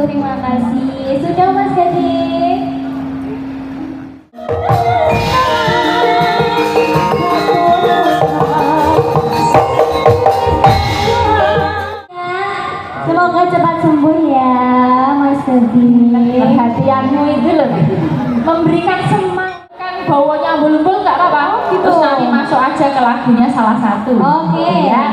terima kasih. Sudah Mas Gading. Semoga cepat sembuh ya Mas Gading. Perhatianmu itu loh memberikan semangat, kan bawanya ambul-ambul nggak apa-apa gitu. Terus nanti masuk aja ke lagunya salah satu. Oke. Ya.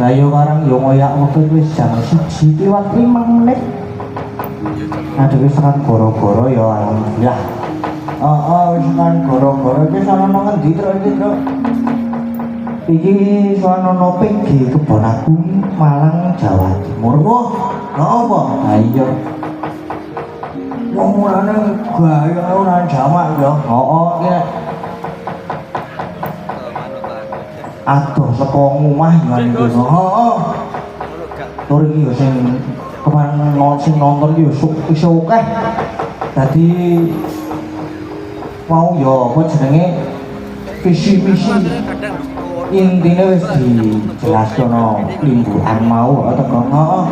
Ayo barang yo ngoyak waktu wis jam 1 liwat 5 menit. Ada wis kan goro-goro ya alhamdulillah. Wis kan goro-goro iki sono nang endi terus iki, Truk? Iki sono PG kebon aku Malang Jawa Timur. Wah, napa? Ha iya. Wong mulane gaya ora jamak ya. Iki aduh saka omah ngene iki. Heeh. Tur iki yo sing kemarin nonton iki yo iso akeh. Dadi mau yo apa jenenge visi misi intine wis dijelaskono limburan mau teko. Heeh.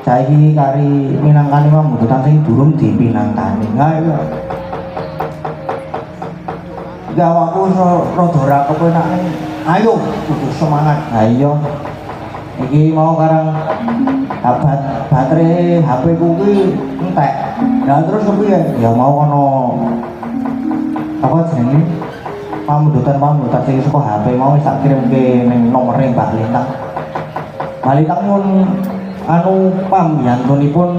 Saiki kari minangkani pambututan sing durung dipinangkani. Ha iya. Gawakku rada ora kepenak. Ayo, kudu semangat. Ayo. Iki mau karang baterai HP ku ki entek. Lah terus kepiye? Ya mau ono apa jenenge? Pamundutan sing saka HP mau tak kirimke ning nomere Mbak Lintang. Mbak Lintang pun anu pambiyantunipun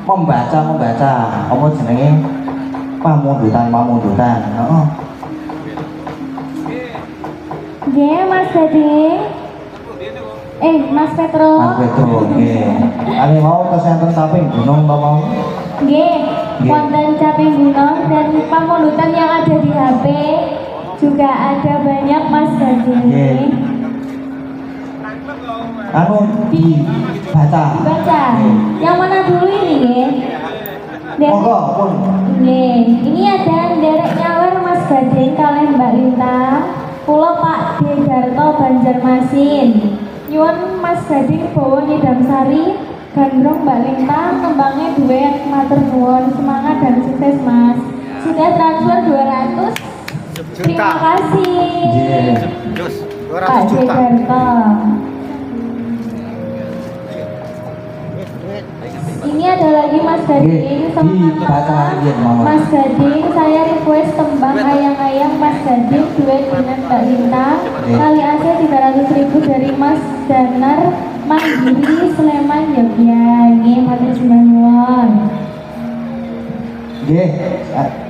membaca apa jenenge? Pamundutan. Heeh. Nggih, Mas Gading. Mas Petro. Mas Petro, nggih. Ali mau kesehatan caping gunung to mau? Nggih, wonten caping gunung dan pamundutan yang ada di HP juga ada banyak Mas Gading. Nggih. Anu dibaca. Yang mana dulu ini nggih? Monggo, pun. Nggih, ini ada derek nyawer Mas Gading kalih Mbak Lintang. Kula Pak D. Darto Banjarmasin. Nyuwun Mas Gading bawa Nyidam Sari, gandrung Mbak Lintang, kembangnya duet, matur nuwun, semangat dan sukses Mas. Sudah transfer 200. Terima kasih. Pak D. Darto. Ini ada lagi Mas Gading, semangat Mas Gading, saya request tembang ayang-ayang Mas Gading duet dengan Mbak Lintang. Kali AC 300.000 dari Mas Danar Mandiri Sleman Jogja. Nggih, matur nuwun. Nggih,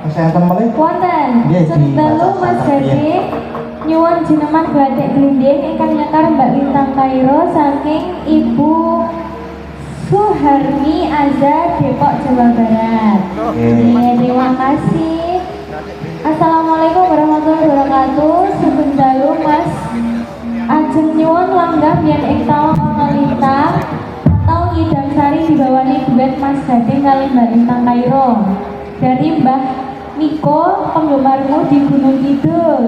kesehatan malih. Wonten. Sedelu Mas Gading nyuwun jineman batik glinding ingkang nyekar Mbak Lintang Kairo saking Ibu Suharmi Azza Depok Jawa Barat. Terima kasih. Assalamualaikum warahmatullahi wabarakatuh. Sugeng dalu Mas. Ajeng nyuwun langgam yen ing taun ana Lintang atau Nyidam Sari dibawani duet Mas Gading kali Mbak Lintang Kairo. Dari Mbah Miko, penggemarmu di Gunung Kidul.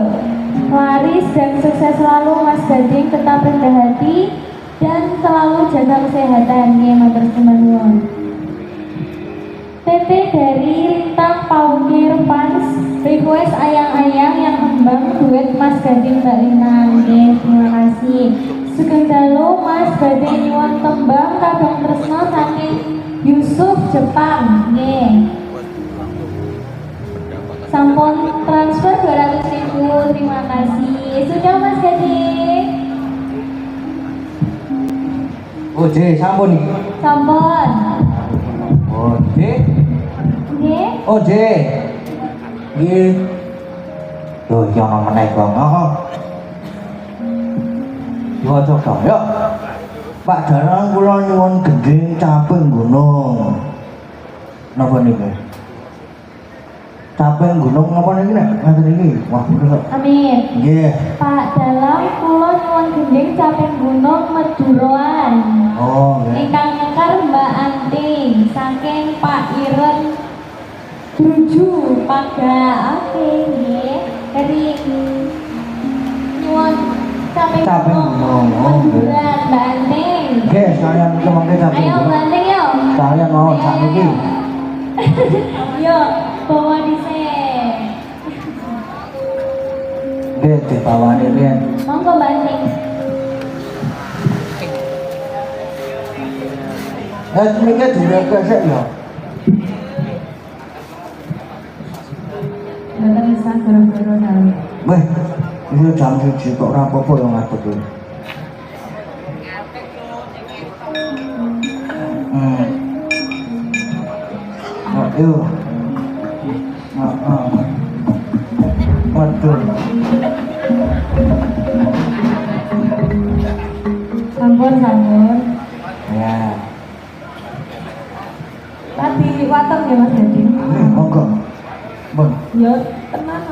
Laris dan sukses selalu Mas Gading, tetap rendah hati dan selalu jaga kesehatan. Ya, matur nuwun. TT dari Lintang Paukir Pans request ayang-ayang yang kembang duet Mas Gading Mbak Lintang. Ya, terima kasih. Sugeng dalu Mas Gading nyuwun tembang Kadang Tresno saking Yusuf Jepang. Ya. Sampun transfer 200.000. Terima kasih. Sudah Mas Gading. Oh, J, sampun iki. Sampun. Oh, J. Nggih. Oh, J. Nggih. Tuh, iki ana meneh, Bang. Heeh. Yo coba, yuk. Pak Dalang kula nyuwun gending caping gunung. Napa niku? Capek gunung napa niki nek ngaten iki? Wah, bener. Amin. Nggih. Pak dalam kula nyuwun gending caping gunung Meduroan. Oh, nggih. Ingkang ngekar Mbak Anting saking Pak Iren Druju Paga. Oke nggih. Dari nyuwun caping Caping gunung. Oh, nggih. Meduroan Mbak Anting. Nggih, sekalian kemangke caping Ayo Mbak gunung. Anting yo. Sekalian mau sakniki. Yo, bawa dhisik. Nggih, dibawani riyen. Monggo Mbak Anting. Niki direke sik ya. Mboten bisa goro-goro nang. Weh, iki jam 1 kok ora apa-apa ya ngadeg iki. Ayo. Waduh. Sampun sampun. Ya. Tadi liwatan ya Mas Dedi. Monggo. Bon. Yo tenang.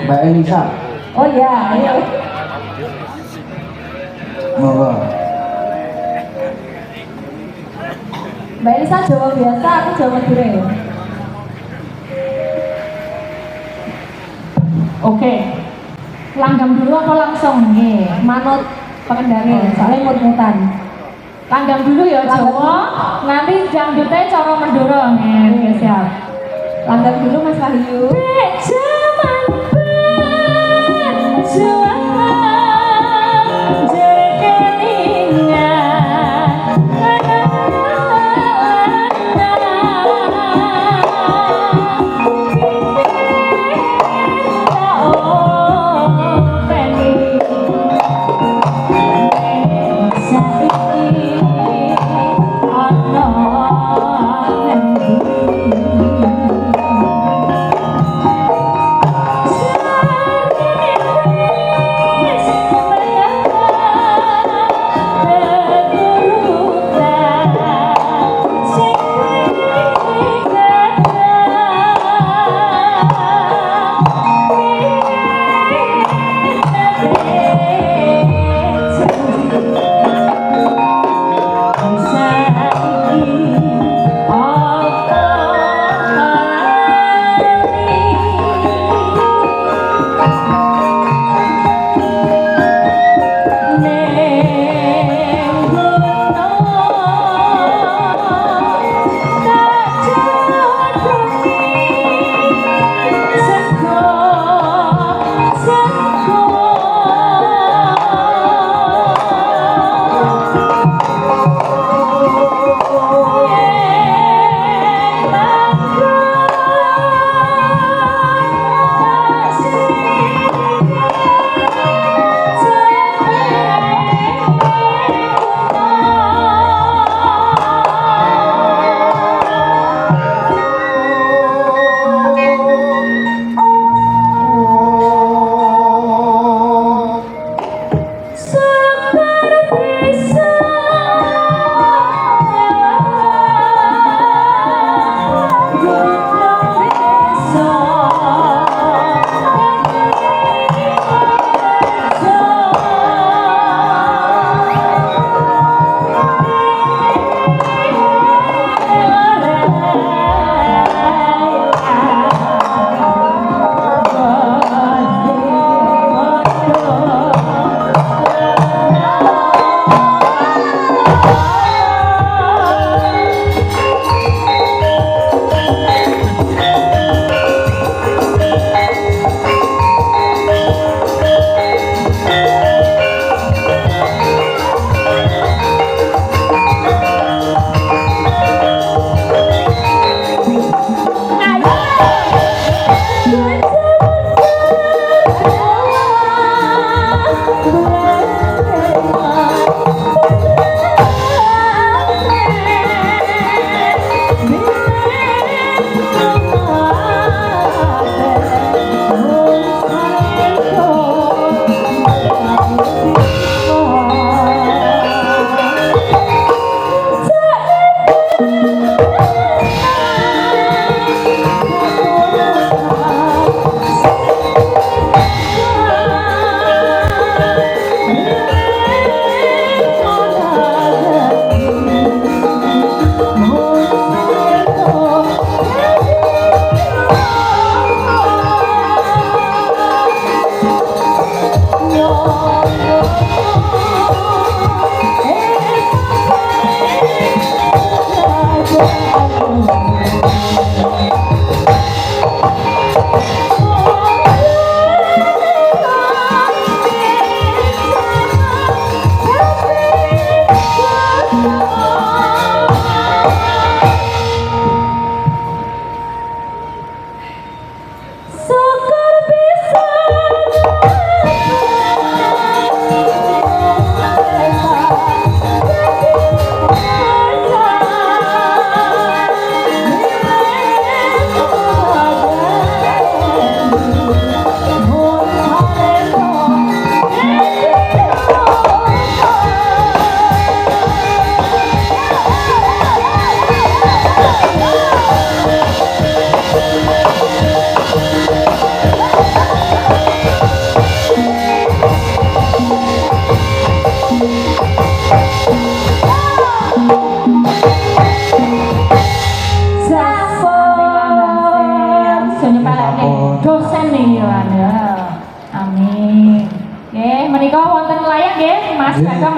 Mbak Elisa. Oh iya, ayo. Monggo. Mbak Elisa Jawa biasa, aku Jawa Madura ya. Oke. Langgam dulu apa langsung? Nih, Manut pengendali, soalnya mut-mutan. langgam dulu ya Jawa. Nanti jangdutnya cara Madura. Nih, siap. Langgam dulu Mas Wahyu.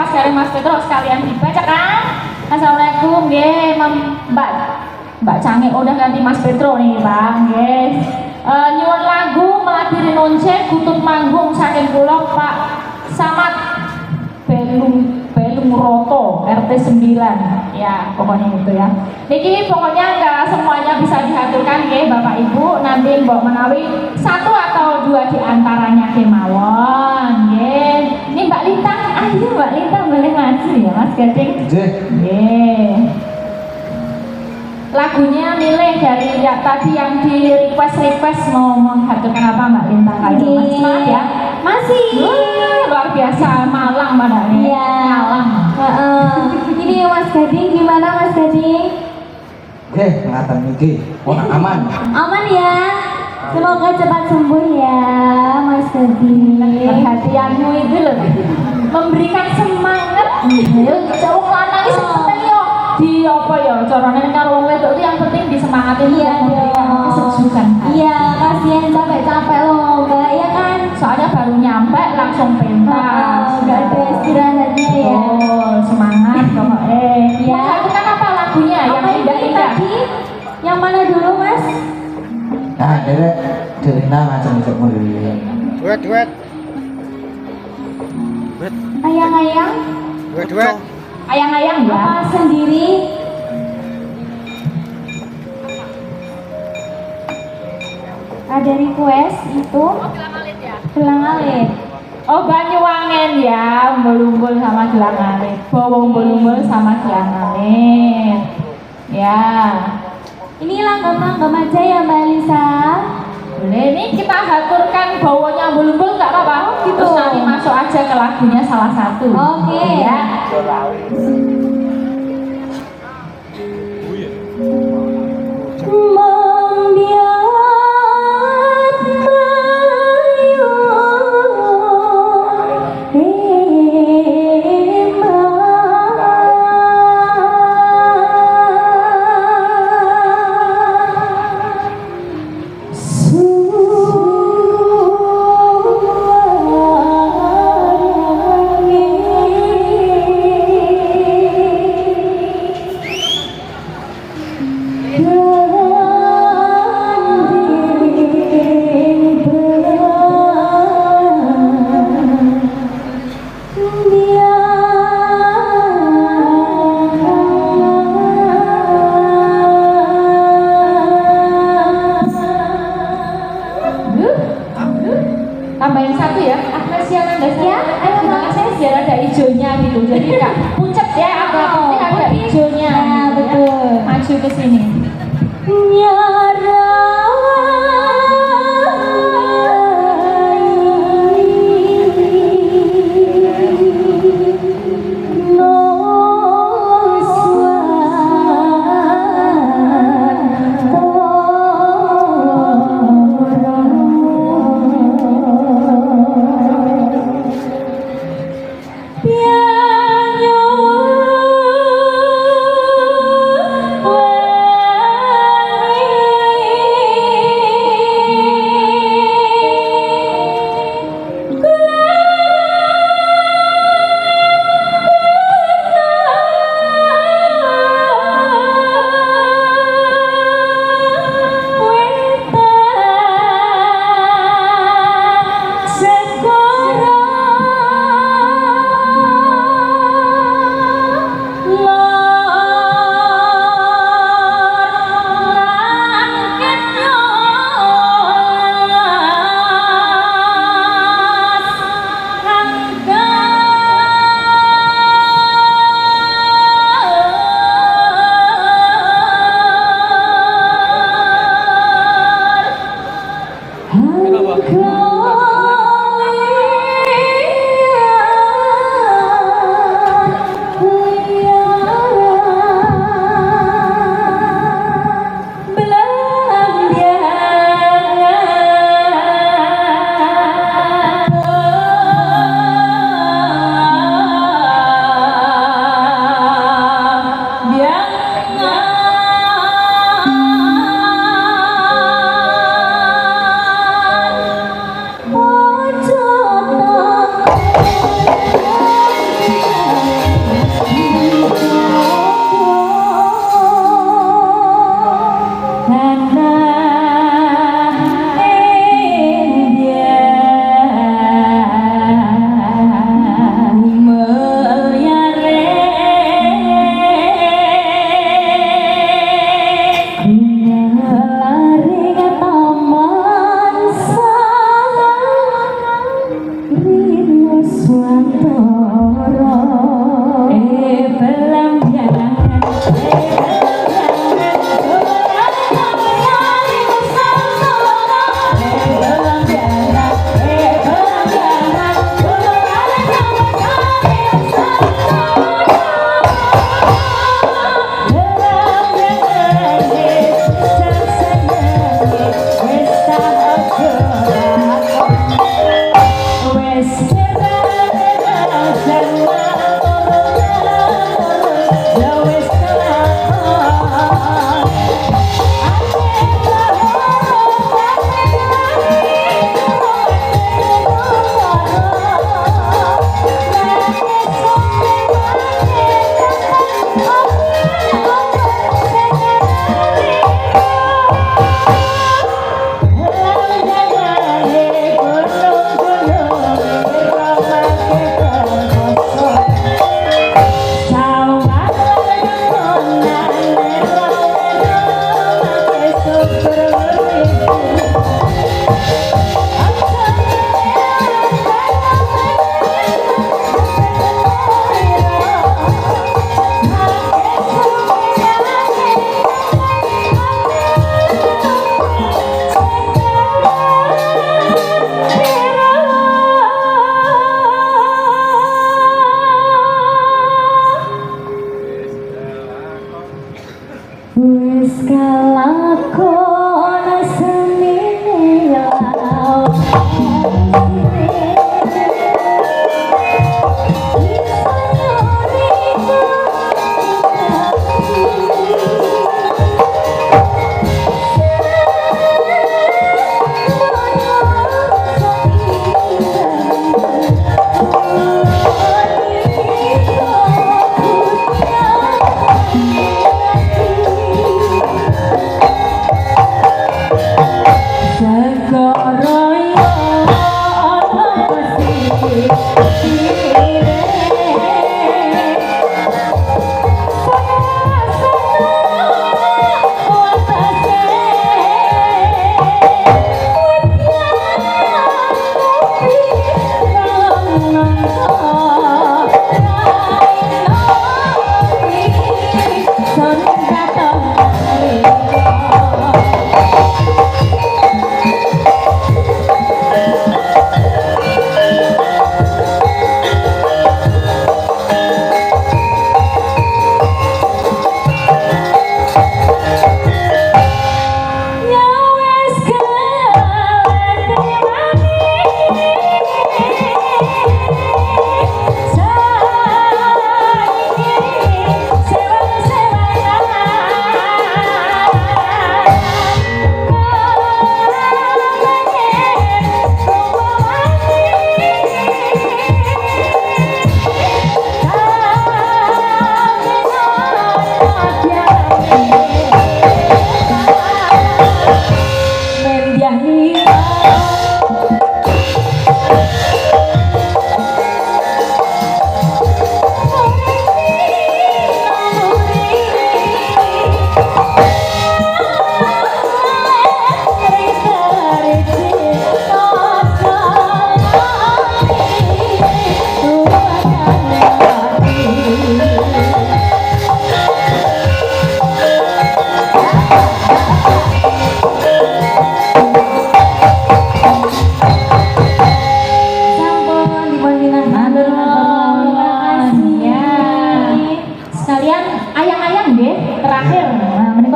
pas kali Mas Petro sekalian dibaca kan. Assalamualaikum nggih Mbak Canggih udah ganti Mas Petro nih Bang nggih. Nyuwun lagu meladiri nonce kutub manggung saking kula Pak Samad Belum Roto RT 9 ya pokoknya itu ya. Niki pokoknya enggak semuanya bisa dihaturkan nggih Bapak Ibu, nanti mbok menawi satu atau dua di antaranya kemawon nggih. Ini Mbak Lintang, ayo Mbak Lintang boleh maju ya Mas Gading. Nggih. Nggih. Lagunya milih dari ya, tadi yang di request mau menghaturkan apa Mbak Lintang kali Mas Semangat ya. Masih. Luar biasa Malang Mbak nih. Iya. Malang. Ini Mas Gading gimana Mas Gading? Nggih, ngaten niki. Pun aman. Aman ya. Semoga cepat sembuh ya Mas Gading. Perhatianmu itu loh memberikan semangat. Jauh lanang iki penting yo. Di apa ya carane karo wong wedok itu yang penting disemangatin Iya dong. kesejukan. Iya, kasihan capek-capek loh Mbak ya kan. Soalnya baru nyampe langsung pentas. Nggak ada istirahatnya ya. Oh, semangat pokoknya. Iya. Itu kan apa lagunya yang Apa ini indah-indah? tadi? Yang mana dulu Mas? Nah, Derina macam-macam dulu. Duet. Ayang-ayang? Duet. Ayang-ayang ya. Apa sendiri? Ada request itu? Gelang alit. Oh Banyuwangen ya, umbul-umbul sama gelang alit. Bawa umbul-umbul sama gelang alit. Ya. Ini langgam-langgam aja ya Mbak Lisa. Boleh, ini kita haturkan bawanya umbul-umbul nggak apa-apa. Gitu. Terus nanti masuk aja ke lagunya salah satu. Oke. Ya. Membiat bayu Tambahin satu ya, Agnesia Nandasya. Gimana saya biar ada hijaunya gitu, jadi nggak pucat ya, agak penting ada hijaunya. Nah, betul. Maju ke sini. Pianyo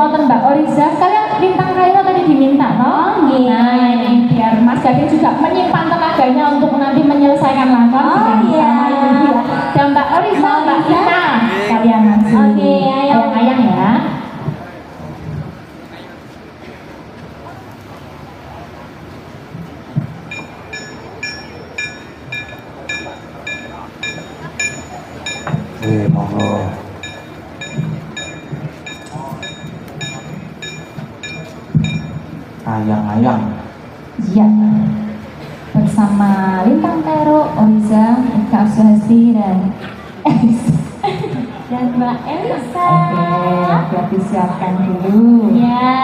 wonten Mbak Oriza, sekalian Lintang Kairo tadi diminta toh. Oh, iya. Nah, ini biar Mas Gading juga menyimpan tenaganya untuk nanti menyelesaikan lakon Oh, dengan iya. sama Ibu ya. Dan Mbak Oriza, Mbak Ina, kalian nanti. Oke, ayo. Ayang-ayang ya. Monggo. Ayang-ayang. Iya. Bersama Lintang Kairo, Oriza, Eka Suhasti dan Elisa. Dan Mbak Elisa. Oke, biar disiapkan dulu. Ya.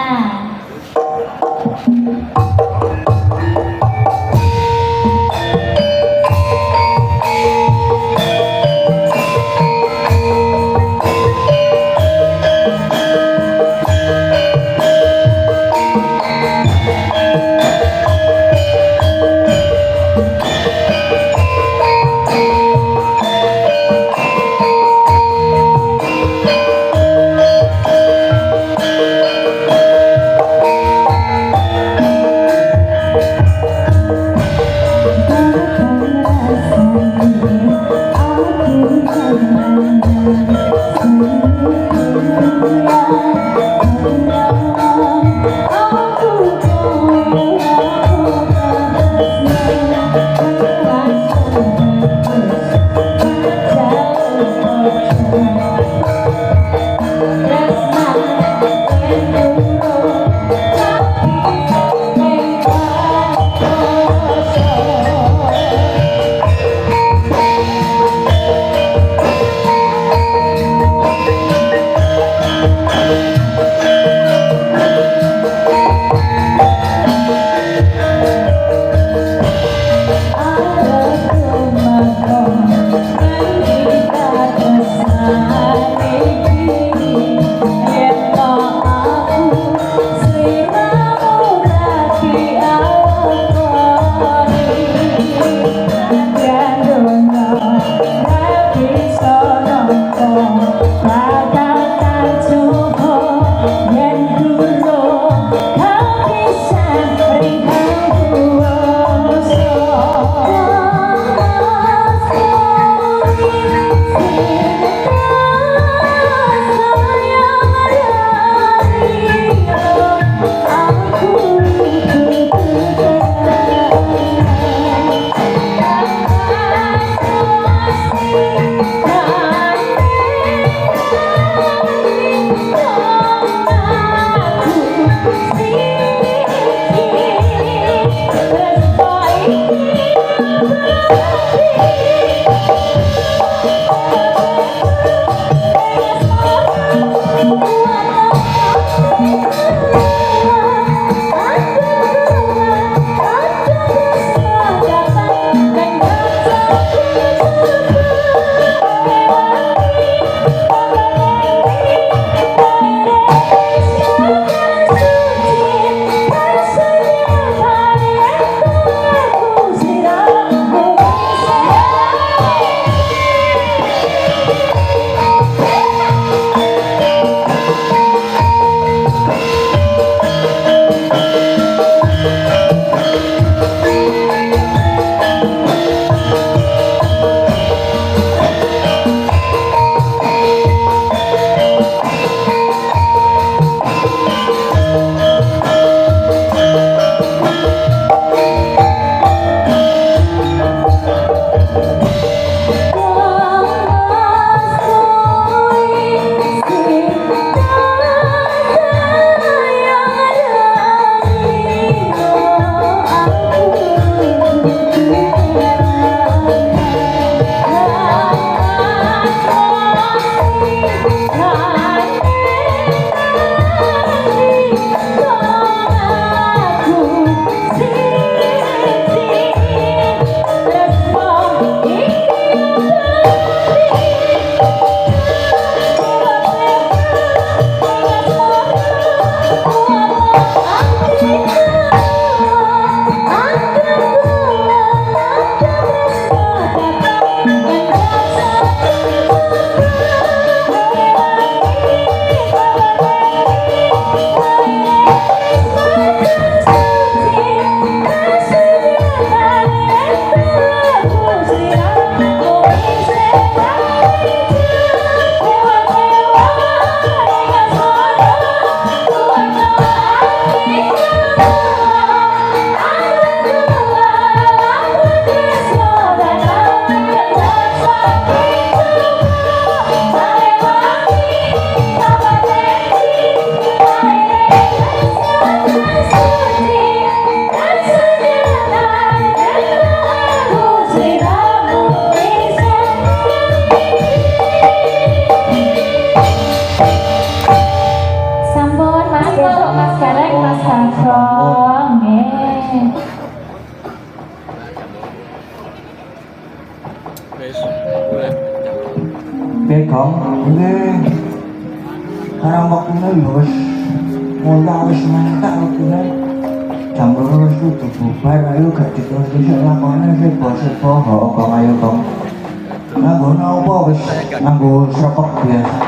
Gong. Iki sekarang waktunya ya wis mulai wis mentak waktunya. Jam 2 wis kudu bubar, ayo gak diterus isuk lakone sik bos-bos. Ho Gong ayo Gong. Nganggo apa wis nganggo srepek biasa.